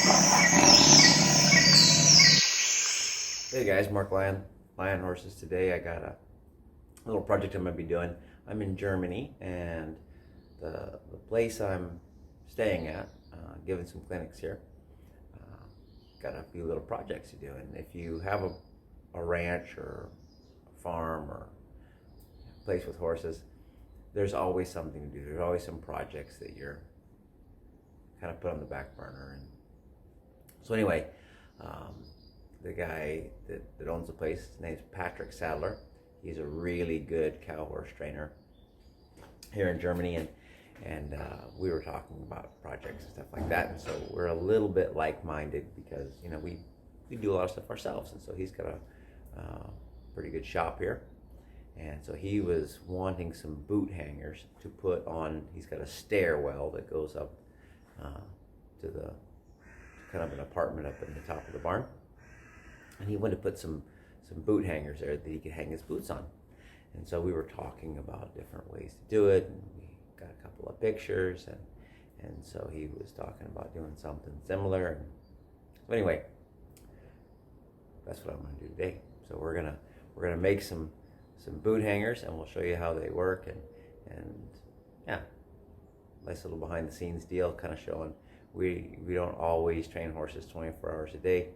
Hey guys, Mark Lion Horses. Today I got a little project I'm going to be doing. I'm in Germany, and the place I'm staying at, giving some clinics here, got a few little projects to do. And if you have a ranch or a farm or a place with horses, there's always something to do. There's always some projects that you're kind of put on the back burner. And so anyway, the guy that owns the place, his name's Patrick Sadler. He's a really good cow horse trainer here in Germany, and we were talking about projects and stuff like that. And so we're a little bit like-minded because we do a lot of stuff ourselves. And so he's got a pretty good shop here, and so he was wanting some boot hangers to put on. He's got a stairwell that goes up to the kind of an apartment up in the top of the barn. And he wanted to put some boot hangers there that he could hang his boots on. And so we were talking about different ways to do it, and we got a couple of pictures, and so he was talking about doing something similar. And so anyway, that's what I'm going to do today. So we're gonna make some boot hangers, and we'll show you how they work, and yeah, nice little behind the scenes deal, kind of showing we don't always train horses 24 hours a day.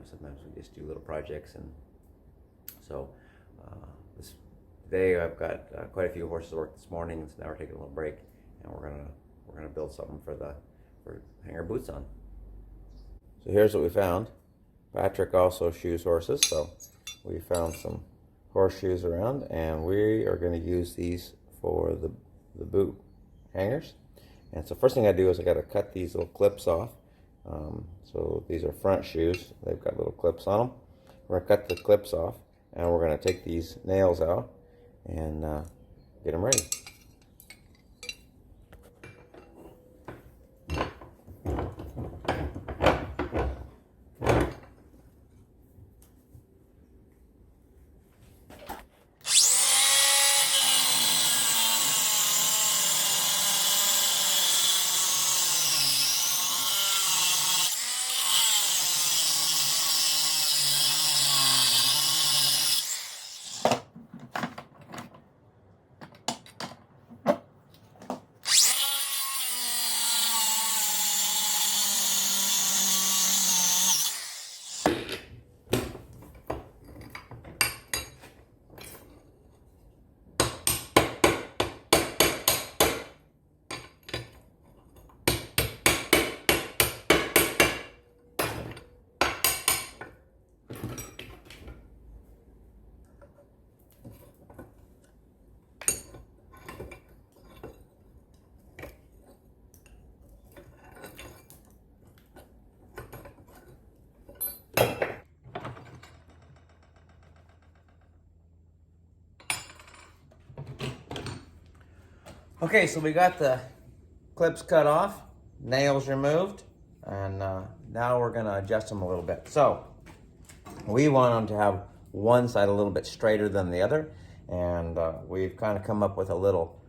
Sometimes we just do little projects. And so today I've got quite a few horses to work this morning, and so now we're taking a little break, and we're gonna build something for hanger boots on. So here's what we found. Patrick also shoes horses, so we found some horseshoes around, and we are going to use these for the boot hangers. And so first thing I do is I got to cut these little clips off. So these are front shoes. They've got little clips on them. We're going to cut the clips off, and we're going to take these nails out and get them ready. Okay, so we got the clips cut off, nails removed, and now we're going to adjust them a little bit. So we want them to have one side a little bit straighter than the other, and we've kind of come up with a little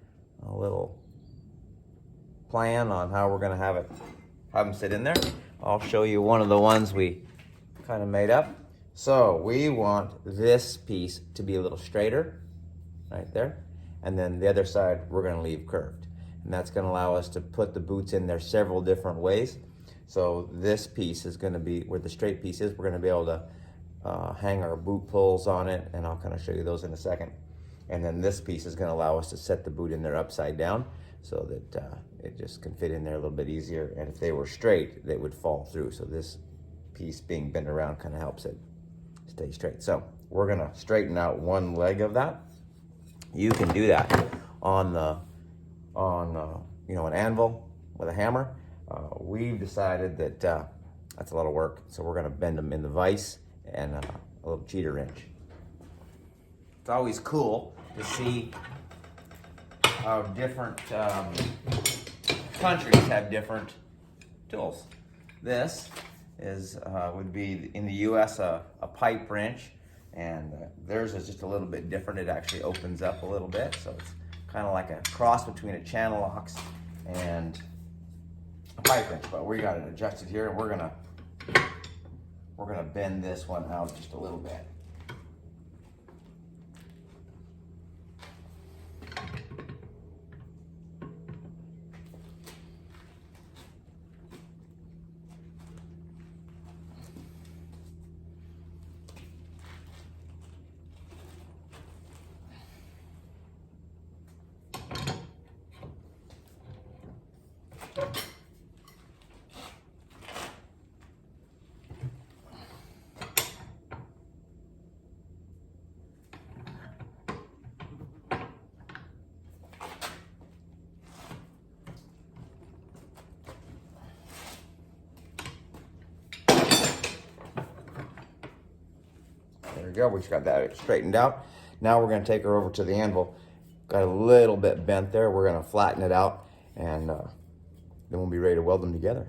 plan on how we're going to have them sit in there. I'll show you one of the ones we kind of made up. So we want this piece to be a little straighter, right there. And then the other side we're going to leave curved. And that's going to allow us to put the boots in there several different ways. So this piece is going to be where the straight piece is. We're going to be able to hang our boot pulls on it, and I'll kind of show you those in a second. And then this piece is going to allow us to set the boot in there upside down so that it just can fit in there a little bit easier. And if they were straight, they would fall through. So this piece being bent around kind of helps it stay straight. So we're going to straighten out one leg of that. You can do that on an anvil with a hammer. We've decided that that's a lot of work, so we're going to bend them in the vise and a little cheater wrench. It's always cool to see how different countries have different tools. This would be in the U.S. a pipe wrench. And theirs is just a little bit different. It actually opens up a little bit, so it's kind of like a cross between a channel ox and a pipe wrench, but we got it adjusted here, and we're gonna bend this one out just a little bit. There we go, we just got that straightened out. Now we're gonna take her over to the anvil. Got a little bit bent there. We're gonna flatten it out, and then we'll be ready to weld them together.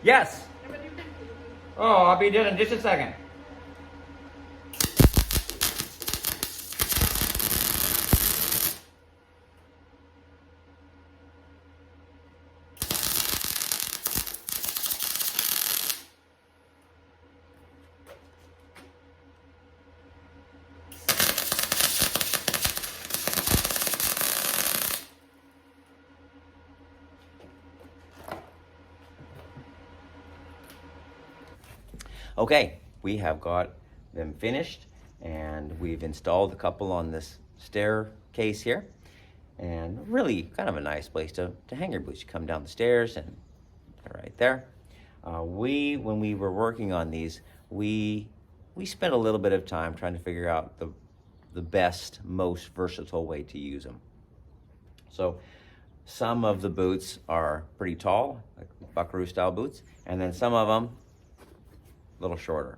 Yes. Oh, I'll be done in just a second. Okay, we have got them finished, and we've installed a couple on this staircase here, and really kind of a nice place to hang your boots. You come down the stairs and they're right there. When we were working on these, we spent a little bit of time trying to figure out the best, most versatile way to use them. So some of the boots are pretty tall, like buckaroo style boots, and then some of them a little shorter.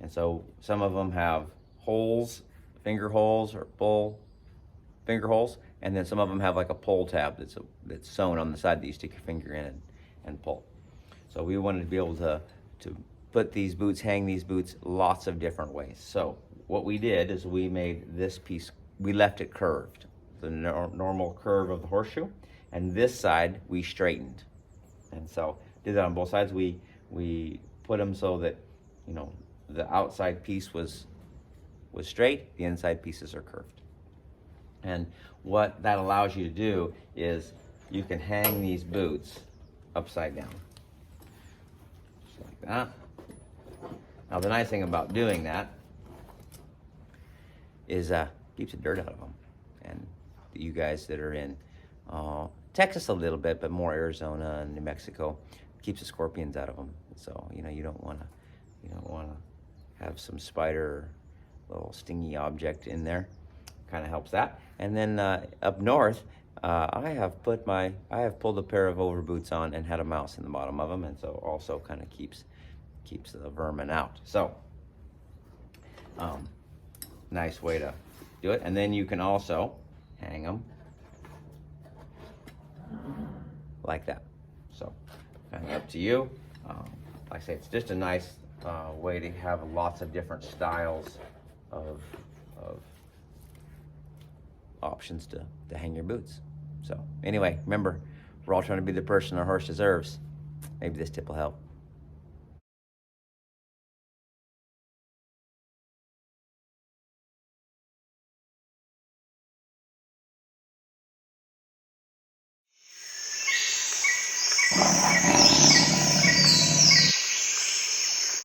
And so some of them have holes, finger holes or pull finger holes, and then some of them have like a pull tab that's sewn on the side that you stick your finger in and pull. So we wanted to be able to put these boots, hang these boots lots of different ways. So what we did is we made this piece, we left it curved, the normal curve of the horseshoe, and this side we straightened. And so did that on both sides. We put them so that, you know, the outside piece was straight, the inside pieces are curved. And what that allows you to do is you can hang these boots upside down, just like that. Now the nice thing about doing that is keeps the dirt out of them. And you guys that are in Texas a little bit, but more Arizona and New Mexico, keeps the scorpions out of them. So you know you don't want to have some spider, little stingy object in there. Kind of helps that. And then up north, I have pulled a pair of over boots on and had a mouse in the bottom of them, and so also kind of keeps the vermin out. So nice way to do it. And then you can also hang them like that. So kind of up to you. Like I say, it's just a nice way to have lots of different styles of options to hang your boots. So anyway, remember, we're all trying to be the person our horse deserves. Maybe this tip will help.